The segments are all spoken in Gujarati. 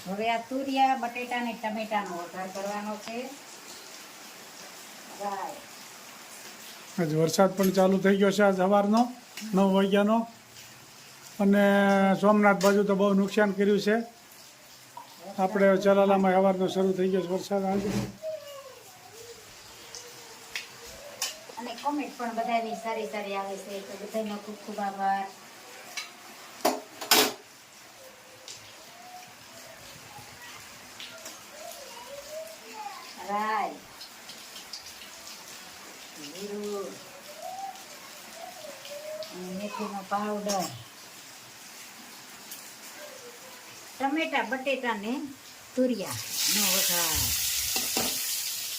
હવે આ તુરિયા બટેટા ને ટમેટાનો વઘાર કરવાનો છે. આજ વરસાદ પણ ચાલુ થઈ ગયો છે આજ સવારનો 9 વાગ્યાનો. અને સોમનાથ બાજુ તો બહુ નુકસાન કર્યું છે. આપણે ચલાલામાં સવારનો શરૂ થઈ ગયો છે વરસાદ આજે. અને કોમેન્ટ પણ બધાની સારી સારી આવે છે, તો બધાનો ખૂબ ખૂબ આભાર. રાઈ, જીરું, મેથીનો પાવડર, ટમેટા બટેટા ને તુરિયા નો વઘાર.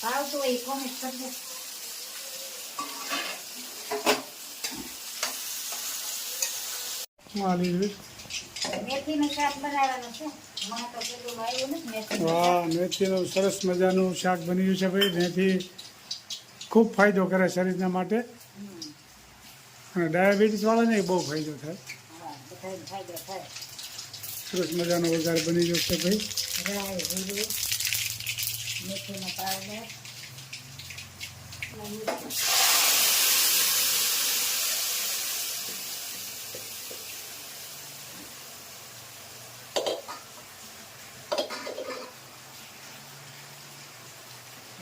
ભાવતું હોય કોમેન્ટ કરજો. મેથીનું શાક બનાવવાનું છે. મને તો પેલું આવ્યું નથી મેથીનું. વાહ, મેથીનું સરસ મજાનું શાક બન્યું છે ભાઈ. મેથી ખૂબ ફાયદો કરે શરીરના માટે, અને ડાયાબિટીસ વાળાને બહુ ફાયદો થાય. બધાને ફાયદો થાય. સરસ મજાનો વઘાર બની ગયો છે ભાઈ. રાઈ, જીરું, મેથીનો પાવડર,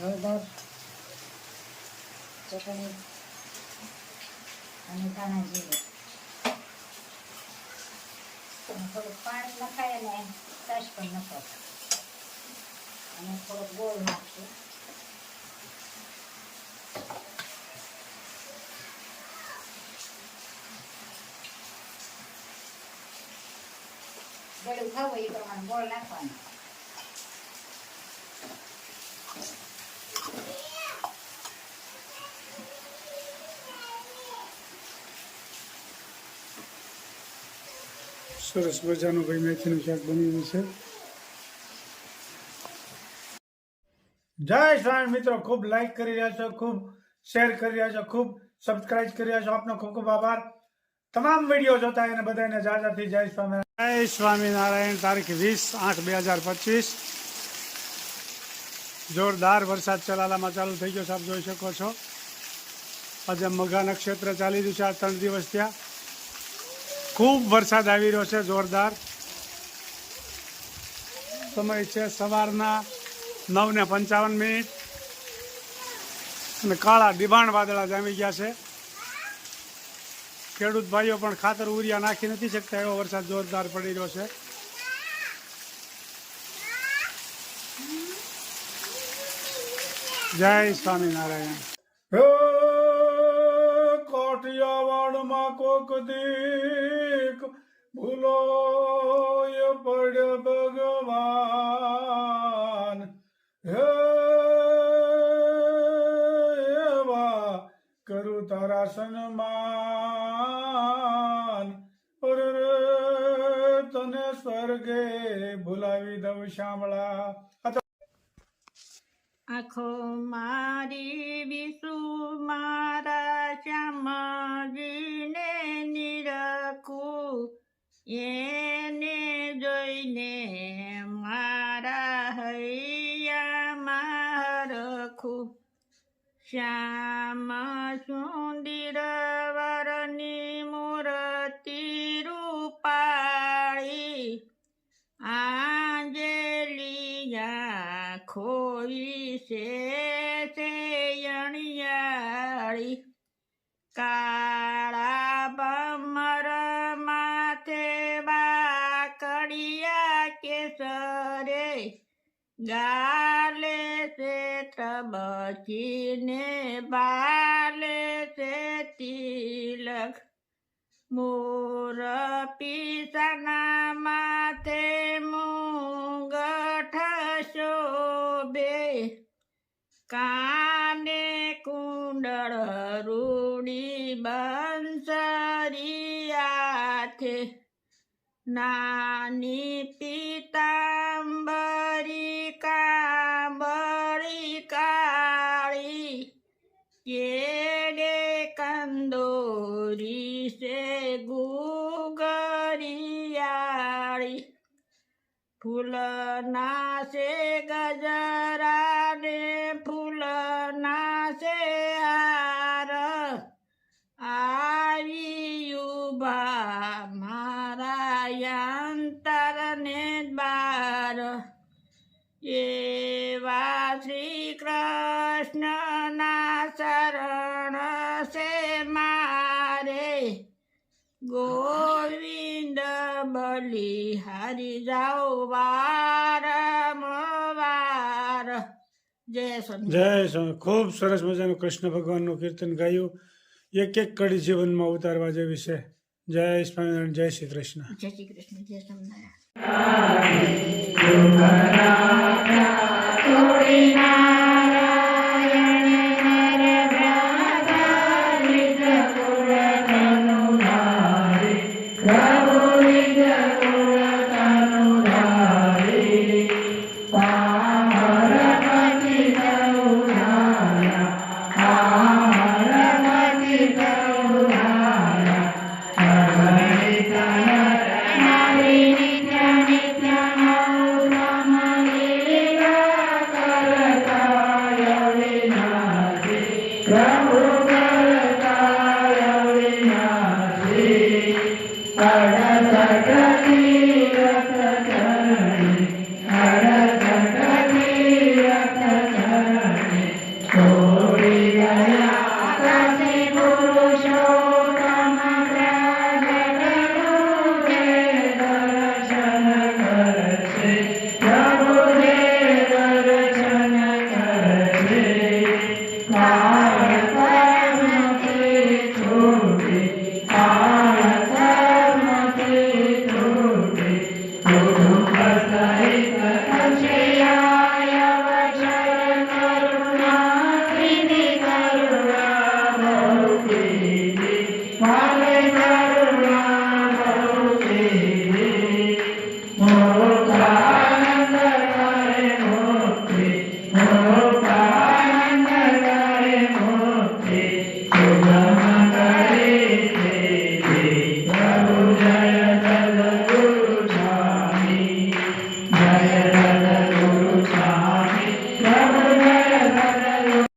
હળદર, ચટણી અને ધાણા જીરું. અને થોડુંક પાણી નખાય અને છાશ પણ નખો અને થોડોક ગોળ નાખશું. ગળું ખાવું એ પ્રમાણે ગોળ નાખવાનું. સરસ મજાનું ભાઈ મેથીનું શાક બન્યું છે. જય સ્વામી મિત્રો, ખૂબ લાઈક કરી રહ્યા છો, ખૂબ શેર કરી રહ્યા છો, ખૂબ સબસ્ક્રાઇબ કરી રહ્યા છો. આપનો ખૂબ ખૂબ આભાર. તમામ વિડીયો જોતા એને બધાને જાજાથી જય સ્વામિનારાયણ. જય સ્વામિનારાયણ. તારીખ 20/8/2025. જોરદાર વરસાદ ચલાલામાં ચાલુ થઈ ગયો છે, આપ જોઈ શકો છો. આજે મઘા નક્ષત્ર ચાલી રહ્યું છે. આ 3 દિવસ ત્યાં ખૂબ વરસાદ આવી રહ્યો છે, જોરદાર. સમય છે સવારના 9:55 અને કાળા ડિબાણ વાદળા જામી ગયા છે. ખેડૂત ભાઈઓ પણ ખાતર ઉરિયા નાખી નથી શકતા, એવો વરસાદ જોરદાર પડી રહ્યો છે. જય સ્વામિનારાયણ. કાઠિયાવાડમાં કોક દીક ભૂલો પડ્યો ભગવાન. હે એવા કરું તારા સન્માન. તને સ્વર્ગે ભૂલાવી દઉં શામળા. આખો મારી વિસુ મારા શ્યામજીને નિરખું, એને જોઈને મારા હૈયામાં રખું. શ્યામ સુંદર વરની મૂર્તિ રૂપાળી, આંજલિયા ખોઈ છે અણિયાળી. કાળા ભમર માથે વાકડિયા કેસરે, ગાલે છે તબકીને બાલે છે તિલક. મોર પીસાના માથે મુંગઠ શોભે, કાને કુંડળ રૂડી બંસરિયાથે. નાની પીતાંબરી કાંબળી કાળી, કેડે કંદોરી છે ગુગરિયાળી. ફૂલના છે ગજરા ને ફૂલના છે હાર આવી ઉભા મારા અંતરને બાર એવા શ્રી કૃષ્ણના શરણ છે મારે ગોવિંદ બલિહારી જાઓ વારંવાર. જય સ્વામી. જય સ્વામી. ખૂબ સરસ મજાનું કૃષ્ણ ભગવાનનું કીર્તન ગાયું. એક એક કડી જીવનમાં ઉતારવા જેવી છે. જય સ્વામિનારાયણ. જય શ્રી કૃષ્ણ. જય શ્રી કૃષ્ણ. જય સ્વામિનારાયણ. અડસઠ